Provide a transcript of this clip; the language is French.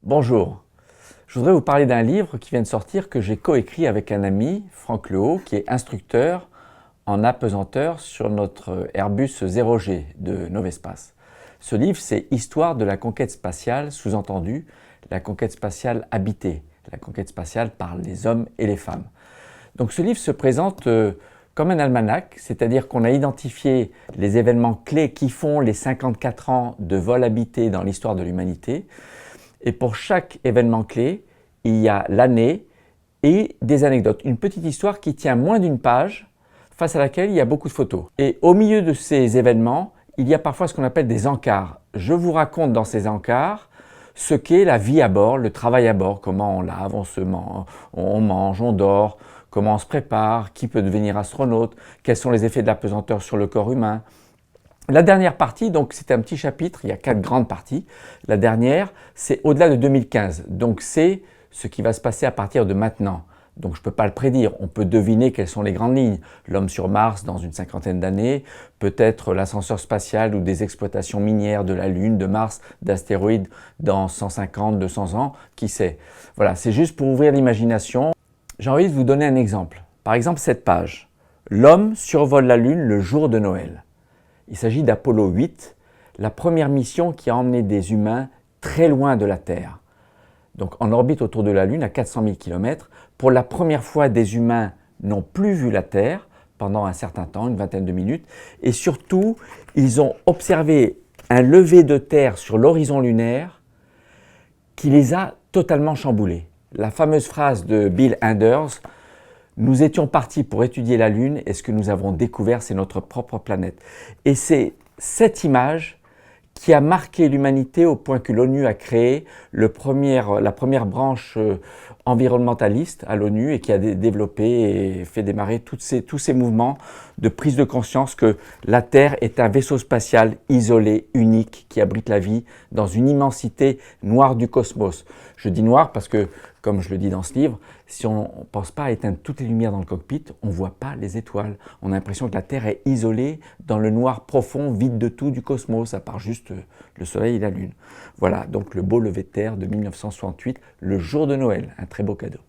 Bonjour, je voudrais vous parler d'un livre qui vient de sortir que j'ai coécrit avec un ami, Franck Lehaut, qui est instructeur en apesanteur sur notre Airbus 0G de Novespace. Ce livre, c'est Histoire de la conquête spatiale, sous-entendu la conquête spatiale habitée, la conquête spatiale par les hommes et les femmes. Donc ce livre se présente comme un almanach, c'est-à-dire qu'on a identifié les événements clés qui font les 54 ans de vol habité dans l'histoire de l'humanité. Et pour chaque événement clé, il y a l'année et des anecdotes. Une petite histoire qui tient moins d'une page, face à laquelle il y a beaucoup de photos. Et au milieu de ces événements, il y a parfois ce qu'on appelle des encarts. Je vous raconte dans ces encarts ce qu'est la vie à bord, le travail à bord, comment on lave, on mange, on dort, comment on se prépare, qui peut devenir astronaute, quels sont les effets de l'apesanteur sur le corps humain. La dernière partie, donc c'est un petit chapitre, il y a 4 grandes parties. La dernière, c'est au-delà de 2015, donc c'est ce qui va se passer à partir de maintenant. Donc je ne peux pas le prédire, on peut deviner quelles sont les grandes lignes. L'homme sur Mars dans une cinquantaine d'années, peut-être l'ascenseur spatial ou des exploitations minières de la Lune, de Mars, d'astéroïdes dans 150, 200 ans, qui sait. Voilà, c'est juste pour ouvrir l'imagination. J'ai envie de vous donner un exemple. Par exemple cette page. L'homme survole la Lune le jour de Noël. Il s'agit d'Apollo 8, la première mission qui a emmené des humains très loin de la Terre. Donc en orbite autour de la Lune à 400 000 km. Pour la première fois, des humains n'ont plus vu la Terre pendant un certain temps, une vingtaine de minutes. Et surtout, ils ont observé un lever de Terre sur l'horizon lunaire qui les a totalement chamboulés. La fameuse phrase de Bill Anders, « Nous étions partis pour étudier la Lune et ce que nous avons découvert, c'est notre propre planète. » Et c'est cette image qui a marqué l'humanité au point que l'ONU a créé la première branche environnementaliste à l'ONU et qui a développé et fait démarrer tous ces mouvements de prise de conscience que la Terre est un vaisseau spatial isolé, unique, qui abrite la vie dans une immensité noire du cosmos. Je dis noir parce que, comme je le dis dans ce livre, si on ne pense pas à éteindre toutes les lumières dans le cockpit, on ne voit pas les étoiles. On a l'impression que la Terre est isolée dans le noir profond, vide de tout du cosmos, à part juste le Soleil et la Lune. Voilà, donc le beau lever de terre de 1968, le jour de Noël, un très beau cadeau.